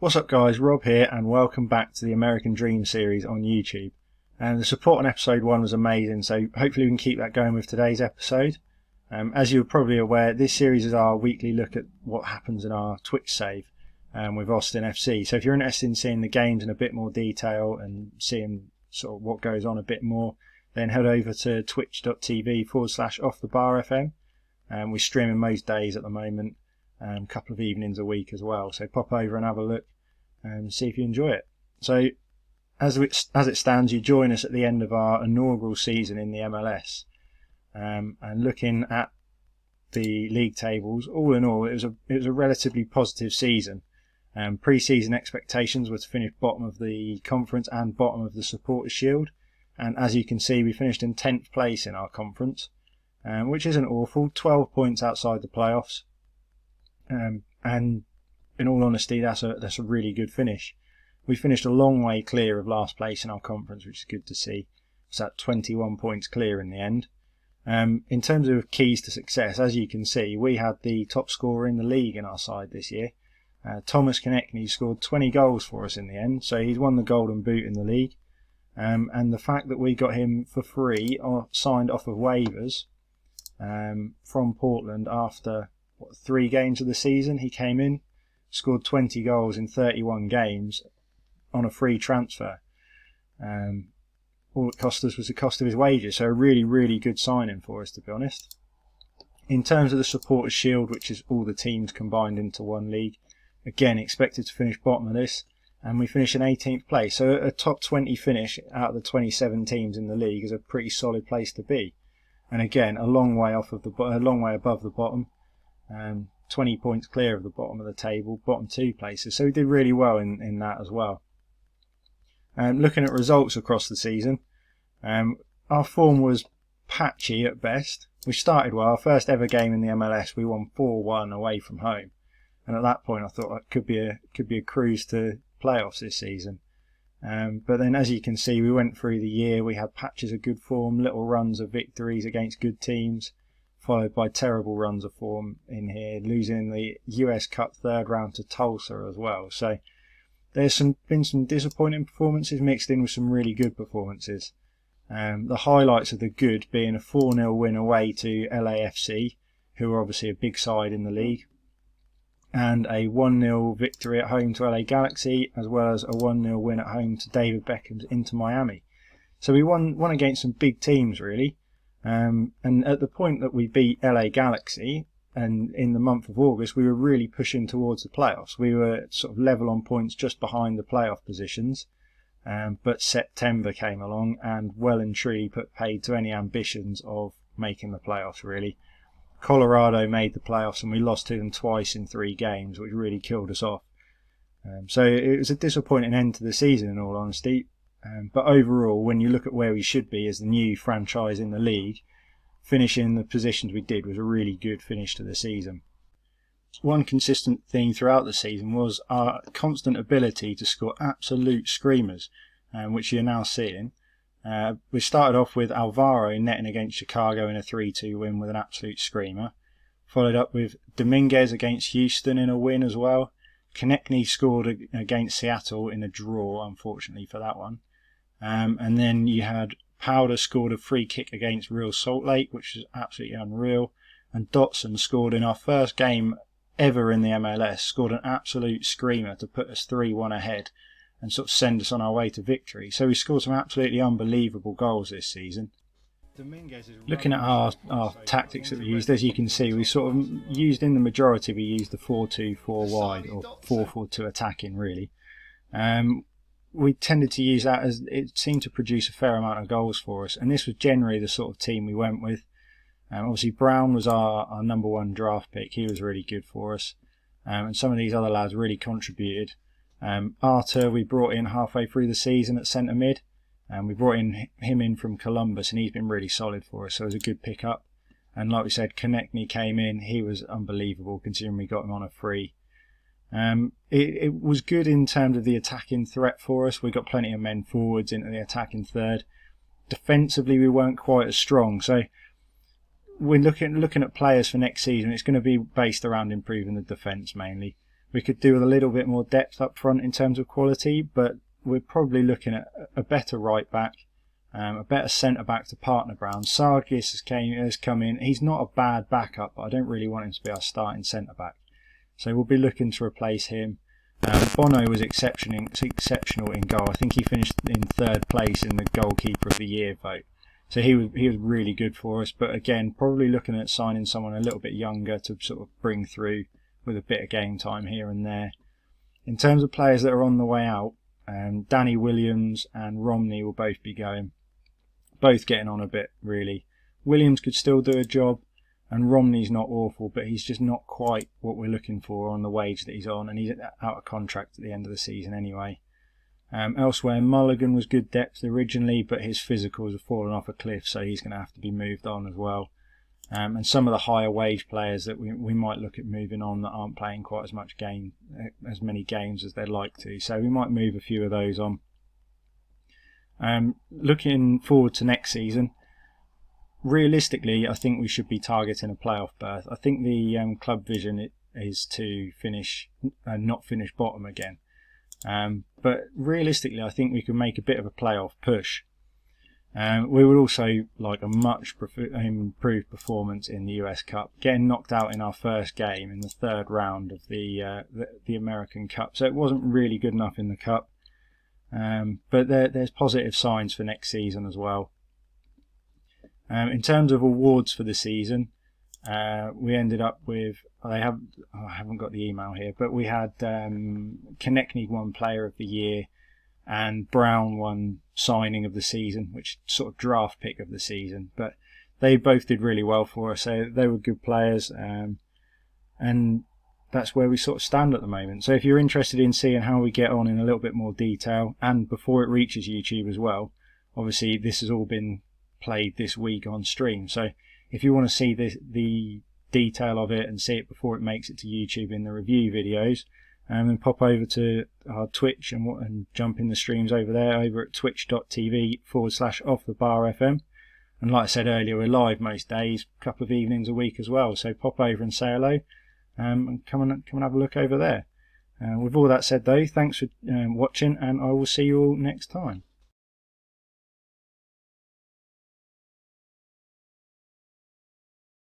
What's up guys, Rob here and welcome back to the American Dream series on YouTube. And the support on episode 1 was amazing, so hopefully we can keep that going with today's episode. As you're probably aware, this series is our weekly look at what happens in our Twitch save with Austin FC. So if you're interested in seeing the games in a bit more detail and seeing sort of what goes on a bit more, then head over to twitch.tv/offthebarfm. We're streaming most days at the moment. A couple of evenings a week as well, so pop over and have a look and see if you enjoy it. So as it stands, you join us at the end of our inaugural season in the MLS, and looking at the league tables, all in all it was a relatively positive season. Pre-season expectations were to finish bottom of the conference and bottom of the Supporters' Shield, and as you can see we finished in 10th place in our conference, which isn't awful, 12 points outside the playoffs. And in all honesty, that's a really good finish. We finished a long way clear of last place in our conference, which is good to see. It's at 21 points clear in the end. In terms of keys to success, as you can see, we had the top scorer in the league in our side this year. Thomas Konechny scored 20 goals for us in the end, so he's won the Golden Boot in the league. And the fact that we got him for free or signed off of waivers from Portland after 3 games of the season, he came in, scored 20 goals in 31 games on a free transfer. All it cost us was the cost of his wages, so a really, really good signing for us, to be honest. In terms of the Supporters' Shield, which is all the teams combined into one league, again expected to finish bottom of this, and we finished in 18th place, so a top 20 finish out of the 27 teams in the league is a pretty solid place to be. And again, a long way above the bottom. 20 points clear of the bottom of the table, bottom 2 places, so we did really well in that as well. Looking at results across the season, our form was patchy at best. We started well. Our first ever game in the MLS, we won 4-1 away from home, and at that point I thought it could be a cruise to playoffs this season. But then, as you can see, we went through the year. We had patches of good form, little runs of victories against good teams, followed by terrible runs of form in here, losing the US Cup third round to Tulsa as well. So there's been some disappointing performances mixed in with some really good performances. The highlights of the good being a 4-0 win away to LAFC, who are obviously a big side in the league, and a 1-0 victory at home to LA Galaxy, as well as a 1-0 win at home to David Beckham's Inter Miami. So we won against some big teams really. And at the point that we beat LA Galaxy, and in the month of August, we were really pushing towards the playoffs. We were sort of level on points just behind the playoff positions. But September came along and well and truly put paid to any ambitions of making the playoffs, really. Colorado made the playoffs and we lost to them twice in 3 games, which really killed us off. So it was a disappointing end to the season, in all honesty. But overall, when you look at where we should be as the new franchise in the league, finishing the positions we did was a really good finish to the season. One consistent theme throughout the season was our constant ability to score absolute screamers, which you're now seeing. We started off with Alvaro netting against Chicago in a 3-2 win with an absolute screamer, followed up with Dominguez against Houston in a win as well. Konechny scored against Seattle in a draw, unfortunately for that one. And then you had Powder scored a free kick against Real Salt Lake, which was absolutely unreal. And Dotson scored in our first game ever in the MLS, scored an absolute screamer to put us 3-1 ahead and sort of send us on our way to victory. So we scored some absolutely unbelievable goals this season. Looking at our tactics that we used, as you can see, we sort of used, in the majority, we used the 4-2-4 wide, or 4-4-2 attacking really. We tended to use that as it seemed to produce a fair amount of goals for us, and this was generally the sort of team we went with. Obviously Brown was our number 1 draft pick. He was really good for us, and some of these other lads really contributed. Arthur we brought in halfway through the season at centre mid, and we brought him in from Columbus, and he's been really solid for us, so it was a good pick up. And like we said, Konechny came in. He was unbelievable considering we got him on a free. It was good in terms of the attacking threat for us. We got plenty of men forwards into the attacking third. Defensively, we weren't quite as strong. So we're looking at players for next season. It's going to be based around improving the defence mainly. We could do with a little bit more depth up front in terms of quality, but we're probably looking at a better right back, a better centre back to partner Brown. Sargis has come in. He's not a bad backup, but I don't really want him to be our starting centre back. So we'll be looking to replace him. Bono was exceptional in goal. I think he finished in 3rd place in the goalkeeper of the year vote. So he was really good for us. But again, probably looking at signing someone a little bit younger to sort of bring through with a bit of game time here and there. In terms of players that are on the way out, Danny Williams and Romney will both be going. Both getting on a bit, really. Williams could still do a job, and Romney's not awful, but he's just not quite what we're looking for on the wage that he's on, and he's out of contract at the end of the season anyway. Elsewhere, Mulligan was good depth originally, but his physicals have fallen off a cliff, so he's going to have to be moved on as well. And some of the higher wage players that we might look at moving on that aren't playing quite as many games as they'd like to, so we might move a few of those on. Looking forward to next season, realistically, I think we should be targeting a playoff berth. I think the club vision is to not finish bottom again. But realistically, I think we can make a bit of a playoff push. We would also like a much improved performance in the US Cup, getting knocked out in our first game in the 3rd round of the American Cup. So it wasn't really good enough in the Cup. But there's positive signs for next season as well. In terms of awards for the season, we ended up with, I haven't got the email here, but we had Konechny won Player of the Year and Brown won Signing of the Season, which sort of draft pick of the season. But they both did really well for us, so they were good players, and that's where we sort of stand at the moment. So if you're interested in seeing how we get on in a little bit more detail, and before it reaches YouTube as well, obviously this has all been played this week on stream, so if you want to see the detail of it and see it before it makes it to YouTube in the review videos, then pop over to our Twitch and jump in the streams over there, over at twitch.tv/offthebarfm. And like I said earlier, we're live most days, a couple of evenings a week as well, so pop over and say hello, and come and have a look over there. With all that said though, thanks for watching, and I will see you all next time.